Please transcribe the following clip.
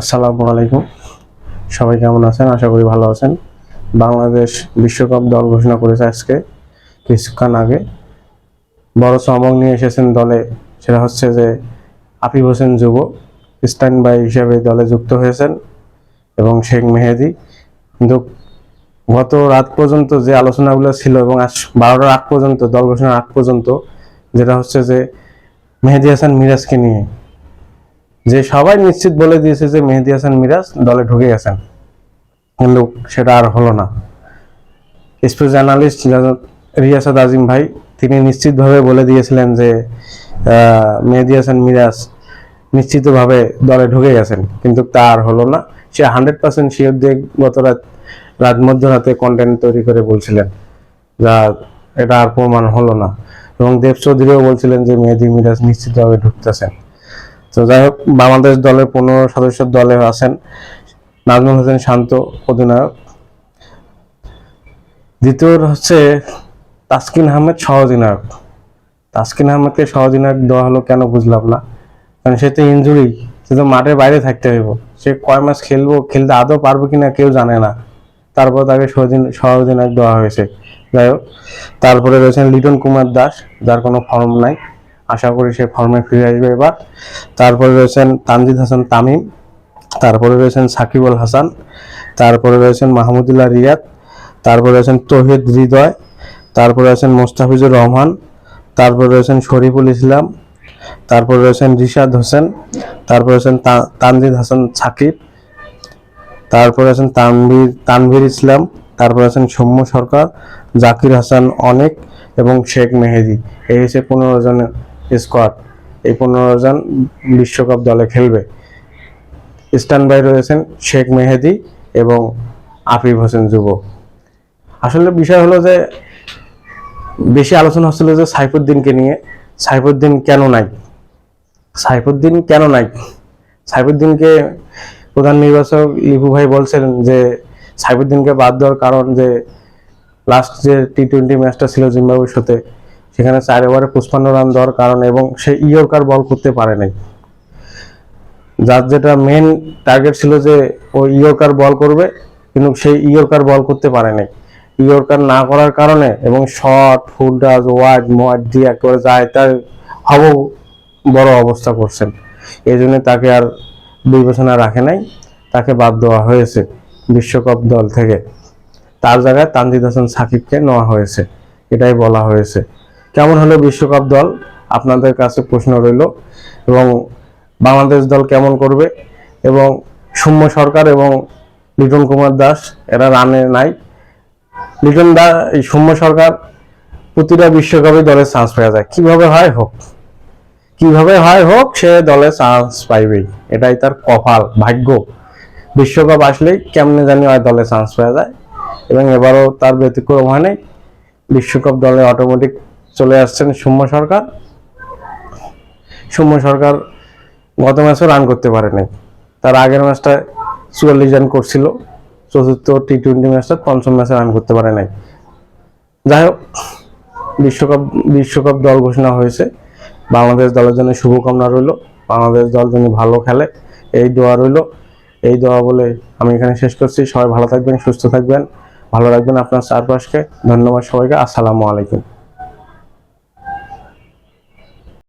আসসালামু আলাইকুম। সবাই কেমন আছেন? আশা করি ভালো আছেন। বাংলাদেশ বিশ্বকাপ দল ঘোষণা করেছে আজকে কিছুক্ষণ আগে। বড় চমক নিয়ে এসেছেন দলে, সেটা হচ্ছে যে আফিফ হোসেন যুব স্ট্যান্ড বাই হিসেবে দলে যুক্ত হয়েছেন এবং শেখ মেহেদী। কিন্তু গত রাত পর্যন্ত যে আলোচনাগুলো ছিল এবং আজ 12টার আগ পর্যন্ত, দল ঘোষণার আগ পর্যন্ত, যেটা হচ্ছে যে মেহেদী হাসান মিরাজকে নিয়ে, যে সবাই নিশ্চিত বলে দিয়েছে যে মেহেদী হাসান মিরাজ দলে ঢুকে গেছেন, কিন্তু সেটা আর হলো না। স্পোর্টস জার্নালিস্ট রিয়াসাদ আজিম ভাই তিনি নিশ্চিতভাবে বলে দিয়েছিলেন যে মেহেদী হাসান মিরাজ নিশ্চিতভাবে দলে ঢুকে গেছেন, কিন্তু তা আর হলো না। সে 100% শিওর দিয়ে গত রাত মধ্যরাতে কন্টেন্ট তৈরি করে বলছিলেন, যা এটা আর প্রমাণ হলো না। এবং দেব চৌধুরীও বলছিলেন যে মেহেদী মিরাজ নিশ্চিতভাবে ঢুকতেছেন। তো যাই হোক, বাংলাদেশ দলের 15 সদস্যের দলে আছেন নাজমুল হোসেন শান্ত অধিনায়ক, দ্বিতীয় হচ্ছে তাসকিন আহমেদ সহ অধিনায়ক। তাসকিন আহমেদকে সহ অধিনায়ক দেওয়া হলো কেন বুঝলাম না, কারণ সে তো ইনজুরি, সে তো মাঠের বাইরে থাকতে হইব। সে কয় মাস খেলতে আদৌ পারবে কিনা কেউ জানে না, তারপর তাকে সহ অধিনায়ক দেওয়া হয়েছে। যাই হোক, তারপরে রয়েছেন লিটন কুমার দাস, যার কোনো ফর্ম নাই, আশা করি সে ফর্মে ফিরে আসবে এবার। তারপরে রয়েছেন তানজিদ হাসান তামিম, তারপরে রয়েছেন সাকিব আল হাসান, তারপরে রয়েছেন মাহমুদুল্লাহ রিয়াদ, তারপরে রয়েছেন তৌহিদ হৃদয়, তারপরে রয়েছেন মোস্তাফিজুর রহমান, তারপরে রয়েছেন শরীফুল ইসলাম, তারপরে রয়েছেন রিশাদ হোসেন, তারপরে রয়েছেন তানজিদ হাসান সাকিব, তারপরে আছেন তানভীর ইসলাম, তারপরে আছেন সৌম্য সরকার, জাকির হাসান অনেক এবং শেখ মেহেদী। এই হচ্ছে 15 জনের স্কোয়াড। এই 15 জন বিশ্বকাপ দলে খেলবে। স্ট্যান্ড বাই রয়েছেন শেখ মেহেদী এবং আফিফ হোসেন যুব। আসলে বিষয় হলো যে বেশি আলোচনা হচ্ছিল যে সাইফুদ্দিনকে নিয়ে। সাইফুদ্দিন কেন নাই? সাইফুদ্দিন কেন নাই? সাইফুদ্দিনকে প্রধান নির্বাচক লিপু ভাই বলছেন যে সাইফুদ্দিনকে বাদ দেওয়ার কারণ যে লাস্ট যে টি-20 ম্যাচটা ছিল জিম্বাবুয়ের সাথে, সেখানে 4 ওভারে 55 রান দেওয়ার কারণে, এবং সে ইয়র্কার বল করতে পারে নাই। যার যেটা মেন টার্গেট ছিল যে ও ইয়র্কার বল করবে, কিন্তু সেই ইয়র্কার বল করতে পারে নাই। ইয়র্কার না করার কারণে এবং শর্ট ফুলডাজ ওয়াইড মোয়াইড দিয়ে একেবারে যায় তার বড় অবস্থা করছেন। এই জন্য তাকে আর বিবেচনা রাখে নাই, তাকে বাদ দেওয়া হয়েছে বিশ্বকাপ দল থেকে। তার জায়গায় তানজিদ হাসান সাকিবকে নেওয়া হয়েছে, এটাই বলা হয়েছে। কেমন হলো বিশ্বকাপ দল আপনাদের কাছে প্রশ্ন রইল, এবং বাংলাদেশ দল কেমন করবে, এবং সৌম্য সরকার এবং লিটন কুমার দাস এরা রানে নাই। এই সৌম্য সরকার প্রতিটা বিশ্বকাপে দলে চান্স পাওয়া যায়, কিভাবে হয় হোক সে দলে চান্স পাইবেই, এটাই তার কপাল, ভাগ্য। বিশ্বকাপ আসলেই কেমনে জানি হয় দলে চান্স পাওয়া যায়, এবং এবারও তার ব্যতিক্রম হয় নাই। বিশ্বকাপ দলে অটোমেটিক চলে আসছেন সৌম্য সরকার গত ম্যাচও রান করতে পারে নাই, তার আগের ম্যাচটা 44 রান করছিল, চতুর্থ টি-20 ম্যাচটা 5ম ম্যাচে রান করতে পারে নাই। যাই হোক, বিশ্বকাপ দল ঘোষণা হয়েছে। বাংলাদেশ দলের জন্য শুভকামনা রইল, বাংলাদেশ দল যেন ভালো খেলে এই দোয়া রইল। এই দোয়া বলে আমি এখানে শেষ করছি। সবাই ভালো থাকবেন, সুস্থ থাকবেন, ভালো রাখবেন আপনার চারপাশকে। ধন্যবাদ সবাইকে। আসসালামু আলাইকুম।